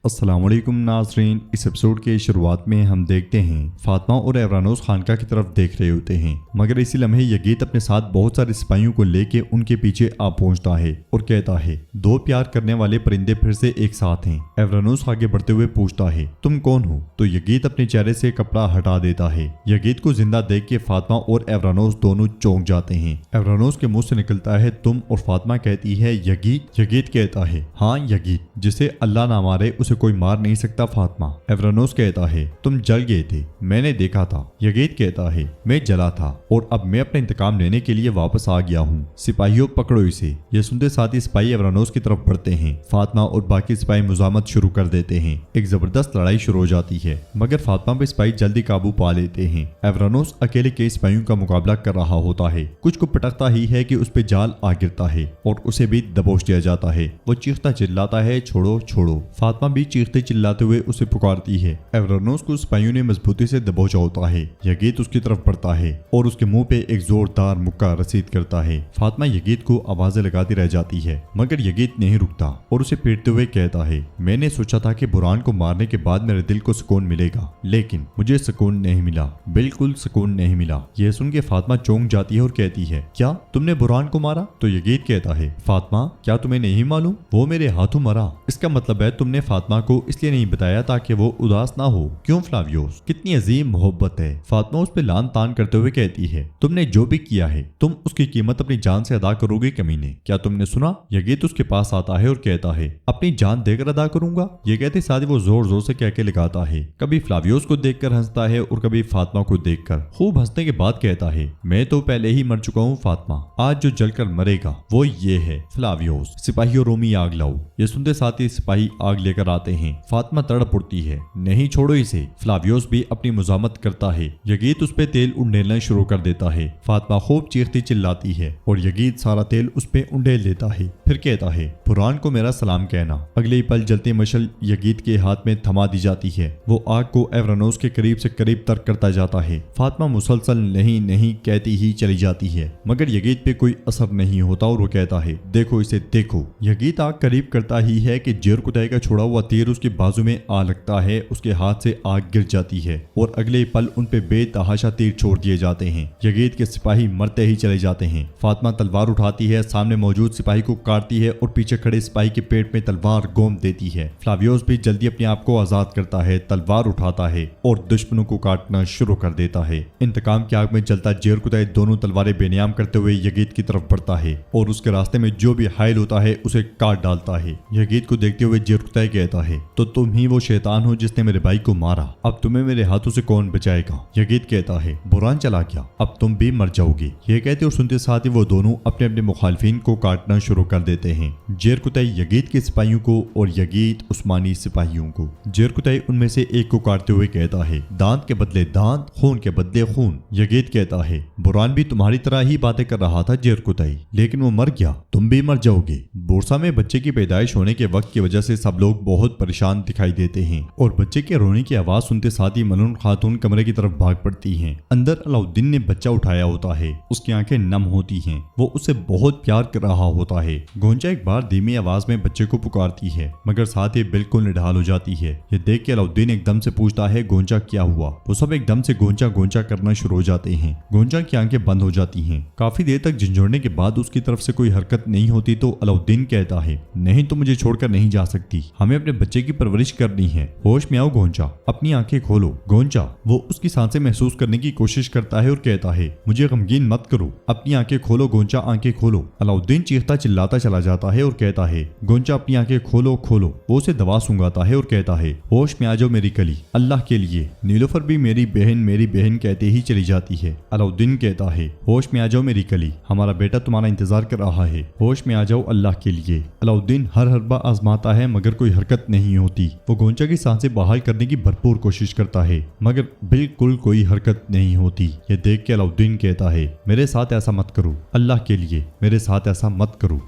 अस्सलाम वालेकुम नाज़रीन। इस एपिसोड के शुरुआत में हम देखते हैं फातिमा और एवरानोस खानका की तरफ देख रहे होते हैं, मगर इसी लम्हे यगीत अपने साथ बहुत सारे सिपाहियों को लेके उनके पीछे आ पहुंचता है और कहता है दो प्यार करने वाले परिंदे फिर से एक साथ हैं। एवरानोस आगे बढ़ते हुए पूछता है तुम कौन हो, तो यगीत अपने चेहरे से कपड़ा हटा देता है। यगीत को जिंदा देख के फातिमा और एवरानोस दोनों चौंक जाते हैं। एवरानोस के मुंह से निकलता है तुम, और फातिमा कहती है यगीत। यगीत कहता है हाँ यगीत, जिसे अल्लाह ना मारे उसे कोई मार नहीं सकता फातिमा। एवरानोस कहता है तुम जल गए थे, मैंने देखा था। यगीत कहता है मैं जला था और अब मैं अपने इंतकाम लेने के लिए वापस आ गया हूँ, सिपाहियों पकड़ो इसे। यह सुनते साथ ही सिपाही एवरानोस की तरफ बढ़ते हैं। फातिमा और बाकी सिपाही मुजामत शुरू कर देते हैं। एक जबरदस्त लड़ाई शुरू हो जाती है, मगर फातिमा पे सिपाही जल्दी काबू पा लेते हैं। एवरानोस अकेले कई सिपाहियों का मुकाबला कर रहा होता है। कुछ को पटकता ही है कि उस पे जाल आ गिरता है और उसे भी दबोच दिया जाता है। वो चीखता चिल्लाता है छोड़ो छोड़ो। फातिमा भी चीखते चिल्लाते हुए उसे पुकारती है। एवरानोस को सिपाहियों ने मजबूती से दबोचा होता है। यगीत उसकी तरफ बढ़ता है और उसके मुंह पे एक जोरदार मुक्का रसीद करता है। फातिमा यगीत को आवाजें लगाती रह जाती है, मगर यगीत नहीं रुकता और उसे पीटते हुए कहता है मैंने सोचा था कि बुरहान को मारने के बाद मेरे दिल को सुकून मिलेगा, लेकिन मुझे सुकून नहीं मिला, बिल्कुल सुकून नहीं मिला। यह सुन के फातिमा चौंक जाती है और कहती है क्या तुमने बुरहान को मारा? तो यगीत कहता है फातिमा क्या तुम्हें नहीं मालूम, वो मेरे हाथों मरा। इसका मतलब है तुमने फातिमा को इसलिए नहीं बताया ताकि वो उदास ना हो। क्यों फ्लावियोस, कितनी अजीम मोहब्बत है। फातिमा उस पे लान तान करते हुए कहती है तुमने जो भी किया है तुम उसकी कीमत अपनी जान से अदा करोगे कमीने, क्या तुमने सुना? यगीत उसके पास आता है और कहता है अपनी जान देकर अदा करूंगा। ये कहते साथ ही वो जोर जोर से कह के लगाता है। कभी फ्लावियोस को देखकर हंसता है और कभी फातिमा को देखकर। खूब हंसने के बाद कहता है मैं तो पहले ही मर चुका हूँ फातिमा, आज जो जलकर मरेगा वो ये है फ्लावियोस। सिपाहियों रोमी आग लाओ। ये सुनते साथ ही सिपाही आग लेकर आते हैं। फातिमा तड़प उठती है नहीं छोड़ो इसे। फ्लावियोस भी अपनी मुजामत करता है। यगीत उस पे तेल उंडेलना शुरू कर देता है। फातिमा खूब चीखती चिल्लाती है और यगीत सारा तेल उस पे उंडेल देता है। फिर कहता है बुरहान को मेरा सलाम कहना। अगले ही पल जलती मशल यगीत के हाथ में थमा दी जाती है। वो आग को एवरानोस के करीब से करीब तक करता जाता है। फातिमा मुसलसल नहीं नहीं कहती ही चली जाती है, मगर यगीत पे कोई असर नहीं होता और वो कहता है देखो इसे देखो। यगीत आग करीब करता ही है कि जेर कुतई का छोड़ा हुआ तीर उसके बाजू में आ लगता है। उसके हाथ से आग गिर जाती है और अगले ही पल उन पे बेतहाशा तीर छोड़ दिए जाते हैं। यगीत के सिपाही मरते ही चले जाते हैं। फातिमा तलवार उठाती है, सामने मौजूद सिपाही को काटती है और पीछे खड़े सिपाही के पेट में तलवार गोम देती है। फ्लावियोस भी जल्दी अपने आप को आजाद करता है, तलवार उठाता है और दुश्मनों को काटना शुरू कर देता है। इंतकाम की आग में जलता जेर कुतई दोनों तलवारें बेनियाम करते हुए यगीत की तरफ बढ़ता है और उसके रास्ते में जो भी हायल होता है उसे काट डालता है। यगीत को देखते हुए जेर कुतई कहता है तो तुम ही वो शैतान हो जिसने मेरे भाई को मारा, अब तुम्हें मेरे हाथों से कौन बचाएगा? यगीत कहता है बुरहान चला गया, अब तुम भी मर जाओगे। ये कहते और सुनते साथ ही वो दोनों अपने अपने मुखालिफिन को काटना शुरू कर देते हैं। जेर कुतई यगीत के सिपाहियों को और यगीत उस्मानी सिपाहियों को। जेर कुतई उनमें से एक को काटते हुए कहता है दांत के बदले दांत, खून के बदले खून। यगीत कहता है बुरहान भी तुम्हारी तरह ही बातें कर रहा था जेर कुतई, लेकिन वो मर गया, तुम भी मर जाओगे। बोरसा में बच्चे की पैदाइश होने के वक्त की वजह से सब लोग बहुत परेशान दिखाई देते हैं और बच्चे के रोने की आवाज सुनते साथ ही मलून खातून कमरे की तरफ भाग पड़ती हैं। अंदर अलाउद्दीन ने बच्चा उठाया होता है, उसकी आंखें नम होती हैं, वो उसे बहुत प्यार कर रहा होता है। गोंजा एक बार धीमी आवाज में बच्चे को पुकारती है, मगर साथ ही बिल्कुल निढाल हो जाती है। ये देख के अलाउद्दीन एकदम से पूछता है गोंजा क्या हुआ? वो सब एकदम से गोंजा गोंजा करना शुरू हो जाते हैं। गोंजा की आंखें बंद हो जाती हैं। काफी देर तक झंझोड़ने के बाद उसकी तरफ से कोई हरकत नहीं होती तो अलाउद्दीन कहता है नहीं तो मुझे छोड़कर नहीं जा सकती, हमें अपने बच्चे की परवरिश करनी है। होश में आओ गोंजा, अपनी आंखें खोलो। गोंजा वो उसकी सांसें महसूस करने की कोशिश करता है और कहता है मुझे गमगीन मत करो, अपनी आंखें खोलो गोंजा, आंखें खोलो। अलाउद्दीन चीखता चिल्लाता चला जाता है और कहता है गोंजा अपनी आंखें खोलो खोलो। वो उसे दवा सुंघाता है और कहता है होश में आ जाओ मेरी कली, अल्लाह के लिए। नीलोफर भी मेरी बहन कहते ही चली जाती है। अलाउद्दीन कहता है होश में आ जाओ मेरी कली, हमारा बेटा तुम्हारा इंतजार कर रहा है, होश में आ जाओ अल्लाह के लिए। अलाउद्दीन हर हरबा आजमाता है मगर कोई हरकत नहीं होती। वो गोंजा की सांसें बहाल करने की भरपूर कोशिश करता है मगर बिल्कुल कोई हरकत नहीं होती। ये देख के अलाउद्दीन कहता है मेरे साथ ऐसा मत करो, अल्लाह के लिए मेरे साथ ऐसा मत करो।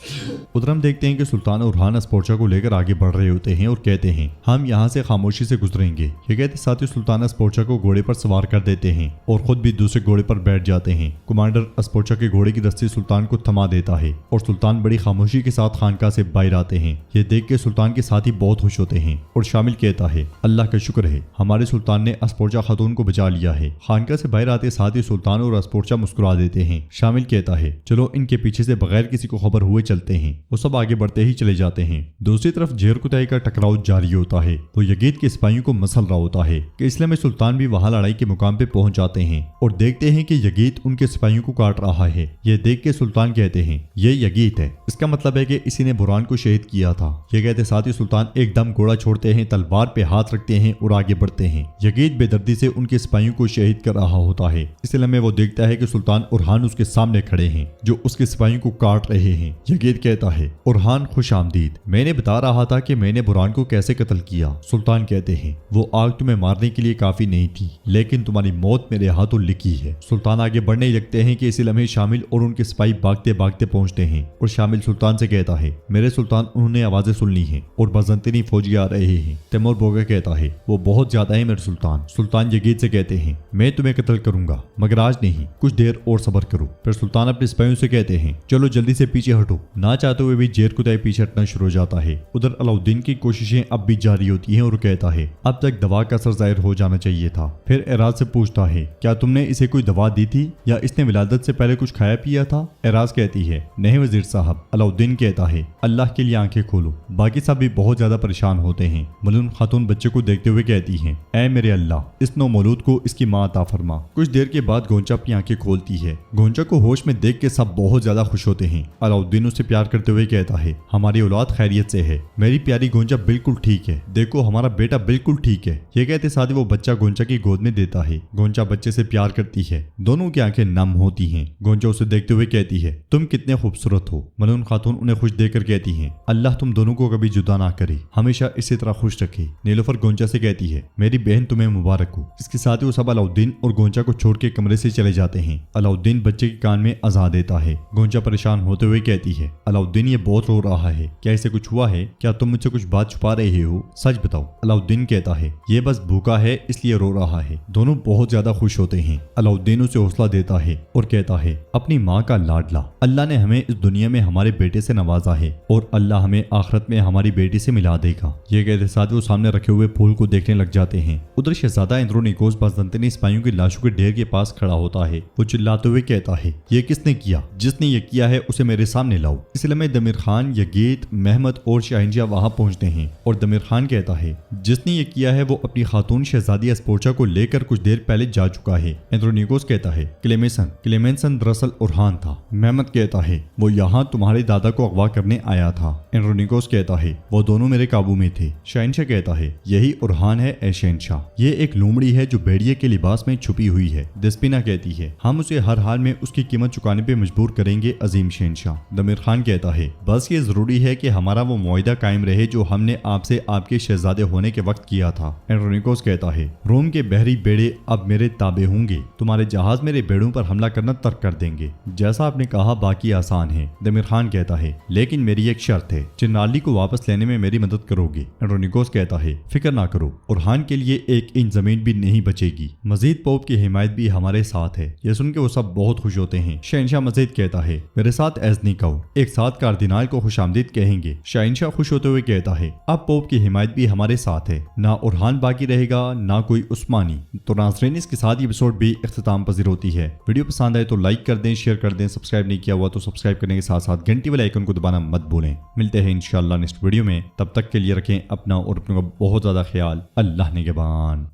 उधर हम देखते हैं कि सुल्तान उरहान अस्पोर्चा को लेकर आगे बढ़ रहे होते हैं और कहते हैं हम यहाँ से खामोशी से गुजरेंगे। ये कहते साथ ही सुल्तान अस्पोर्चा को घोड़े पर सवार कर देते हैं और खुद भी दूसरे घोड़े पर बैठ जाते हैं। कमांडर अस्पोर्चा के घोड़े की रस्सी सुल्तान को थमा देता है और सुल्तान बड़ी खामोशी के साथ खानका से बाहर आते हैं। ये देख के सुल्तान के साथी बहुत خوش ہوتے ہیں اور شامل کہتا ہے اللہ کا شکر ہے ہمارے سلطان نے اسپورچا خاتون کو بچا لیا ہے۔ خانقاہ سے باہر آتے ساتھ ہی سلطان اور اسپورچا مسکرا دیتے ہیں۔ شامل کہتا ہے چلو ان کے پیچھے سے بغیر کسی کو خبر ہوئے چلتے ہیں۔ وہ سب آگے بڑھتے ہی چلے جاتے ہیں۔ دوسری طرف جیر کتائی کا ٹکراؤ جاری ہوتا ہے۔ وہ یگید کے سپاہیوں کو مسل رہا ہوتا ہے کہ اس لیے میں سلطان بھی وہاں لڑائی کے مقام پہ پہنچ جاتے ہیں اور دیکھتے ہیں کہ یگید ان کے سپاہیوں کو کاٹ رہا ہے۔ یہ دیکھ کے سلطان کہتے ہیں یہ یگید ہے، اس کا مطلب ہے کہ اسی نے برہان کو شہید کیا تھا۔ یہ کہتے ساتھ ہی سلطان ایک دم گھوڑا چھوڑتے ہیں، تلوار پہ ہاتھ رکھتے ہیں اور آگے بڑھتے ہیں۔ یگید بے دردی سے ان کے سپاہیوں کو شہید کر رہا ہوتا ہے۔ اس لمحے وہ دیکھتا ہے کہ سلطان اورحان اس کے سامنے کھڑے ہیں جو اس کے سپاہیوں کو کاٹ رہے ہیں۔ یگید کہتا ہے اورحان خوش آمدید، میں نے بتا رہا تھا کہ میں نے برہان کو کیسے قتل کیا۔ سلطان کہتے ہیں وہ آگ تمہیں مارنے کے لیے کافی نہیں تھی، لیکن تمہاری موت میرے ہاتھوں لکھی ہے۔ سلطان آگے بڑھنے لگتے ہیں کہ اسی لمحے شامل اور ان کے سپاہی بھاگتے بھاگتے پہنچتے ہیں اور شامل سلطان سے کہتا ہے میرے سلطان انہوں نے آوازیں سن لی ہیں اور بازنطینی فوجی آ رہے ہیں۔ تیمور بوگا کہتا ہے وہ بہت زیادہ ہیں میرے سلطان۔ سلطان یگید سے کہتے ہیں میں تمہیں قتل کروں گا مگر آج نہیں، کچھ دیر اور صبر کرو۔ پھر سلطان اپنے سپاہیوں سے کہتے ہیں چلو جلدی سے پیچھے ہٹو۔ نہ چاہتے ہوئے بھی جیر کتائی پیچھے ہٹنا شروع ہو جاتا ہے۔ ادھر علاؤالدین کی کوششیں اب بھی جاری ہوتی ہیں اور کہتا ہے اب تک دوا کا اثر ظاہر ہو جانا چاہیے تھا۔ پھر اعراض سے پوچھتا ہے کیا تم نے اسے کوئی دوا دی تھی یا اس نے ولادت سے پہلے کچھ کھایا پیا تھا؟ اعراض کہتی ہے نہیں وزیر صاحب۔ علاؤالدین کہتا ہے اللہ کے لیے آنکھیں کھولو۔ باقی سب بھی بہت زیادہ پریشان ہوتے ہیں۔ ملون خاتون بچے کو دیکھتے ہوئے کہتی ہیں اے میرے اللہ اس نو مولود کو اس کی ماں عطا فرما۔ کچھ دیر کے بعد گونچا اپنی آنکھیں کھولتی ہے۔ گونچا کو ہوش میں دیکھ کے سب بہت زیادہ خوش ہوتے ہیں۔ علاؤالدین اسے پیار کرتے ہوئے کہتا ہے ہماری اولاد خیریت سے ہے، میری پیاری گونچا بالکل ٹھیک ہے، دیکھو ہمارا بیٹا بالکل ٹھیک ہے۔ یہ کہتے ساتھ ہی وہ بچہ گونچا کی گود میں دیتا ہے۔ گونچا بچے سے پیار کرتی ہے، دونوں کی آنکھیں نم ہوتی ہیں۔ گونچا اسے دیکھتے ہوئے کہتی ہے تم کتنے خوبصورت ہو۔ ملون خاتون انہیں خوش دیکھ کر کہتی ہیں اللہ تم دونوں کو کبھی جدا نہ کرے، ہمیشہ اسی طرح خوش رکھے۔ نیلوفر گونچا سے کہتی ہے میری بہن تمہیں مبارک ہو۔ اس کے ساتھ ہی وہ سب علاؤالدین اور گونچا کو چھوڑ کے کمرے سے چلے جاتے ہیں۔ علاؤالدین بچے کے کان میں اذان دیتا ہے۔ گونچا پریشان ہوتے ہوئے کہتی ہے علاؤالدین یہ بہت رو رہا ہے، کیا اسے کچھ ہوا ہے؟ کیا تم مجھ سے کچھ بات چھپا رہے ہو؟ سچ بتاؤ۔ علاؤالدین کہتا ہے یہ بس بھوکا ہے اس لیے رو رہا ہے۔ دونوں بہت زیادہ خوش ہوتے ہیں۔ علاؤالدین اسے حوصلہ دیتا ہے اور کہتا ہے اپنی ماں کا لاڈلا، اللہ نے ہمیں اس دنیا میں ہمارے بیٹے سے نوازا ہے اور اللہ ہمیں آخرت میں ہماری بیٹی سے ملا دے گا۔ یہ کہتے ساتھ وہ سامنے رکھے ہوئے پھول کو دیکھنے لگ جاتے ہیں۔ ادھر شہزادہ اندرونیکوس بازنطینی سپاہیوں کی لاشوں کے ڈھیر کے پاس کھڑا ہوتا ہے۔ وہ چلاتے ہوئے کہتا ہے یہ کس نے کیا؟ جس نے یہ کیا ہے اسے میرے سامنے لاؤ۔ اس لمحے دمیر خان، یگید، محمد اور شاہنشاہ وہاں پہنچتے ہیں اور دمیر خان کہتا ہے جس نے یہ کیا ہے وہ اپنی خاتون شہزادی اسپورچا کو لے کر کچھ دیر پہلے جا چکا ہے۔ اندرونیکوس کہتا ہے کلیمنسن دراصل اورحان تھا۔ محمد کہتا ہے وہ یہاں تمہارے دادا کو اغوا کرنے آیا تھا۔ اندرونیکوس کہتا ہے وہ دونوں میرے قابو میں تھے۔ شاہنشاہ کہتا ہے یہی اورحان ہے اے شہنشاہ، یہ ایک لومڑی ہے جو بھیڑیے کے لباس میں چھپی ہوئی ہے۔ دسپینا کہتی ہے ہم اسے ہر حال میں اس کی قیمت چکانے پہ مجبور کریں گے عظیم شہنشاہ۔ دمیر خان کہتا ہے بس یہ ضروری ہے کہ ہمارا وہ معاہدہ قائم رہے جو ہم نے آپ سے آپ کے شہزادے ہونے کے وقت کیا تھا۔ اندرونیکوس کہتا ہے روم کے بحری بیڑے اب میرے تابع ہوں گے، تمہارے جہاز میرے بیڑوں پر حملہ کرنا ترک کر دیں گے، جیسا آپ نے کہا باقی آسان ہے۔ دمیر خان کہتا ہے لیکن میری ایک شرط ہے، چنارلی کو واپس لینے میں میری مدد کرو گے۔ اندرونیکوس کہتا ہے فکر نہ کرو، اورحان کے لیے ایک انچ زمین بھی نہیں بچے گی، مزید پوپ کی حمایت بھی ہمارے ساتھ ہے۔ یہ سن کے وہ سب بہت خوش ہوتے ہیں۔ شہنشاہ مزید کہتا ہے میرے ساتھ ایز نہیں کہو، ایک ساتھ کاردینال کو خوش آمدید کہیں گے۔ شہنشاہ خوش ہوتے ہوئے کہتا ہے اب پوپ کی حمایت بھی ہمارے ساتھ ہے، نہ اورحان باقی رہے گا نہ کوئی عثمانی۔ تو ناظرین اس کے ساتھ یہ ایپیسوڈ بھی اختتام پذیر ہوتی ہے۔ ویڈیو پسند آئے تو لائک کر دیں، شیئر کر دیں، سبسکرائب نہیں کیا ہوا تو سبسکرائب کرنے کے ساتھ ساتھ گھنٹی والے آئیکن کو دبانا مت بھولیں۔ ملتے ہیں انشاءاللہ نیکسٹ ویڈیو میں، تب تک کے لیے رکھیں اپنا اور اپنوں کا بہت زیادہ خیال۔ اللہ نگہبان۔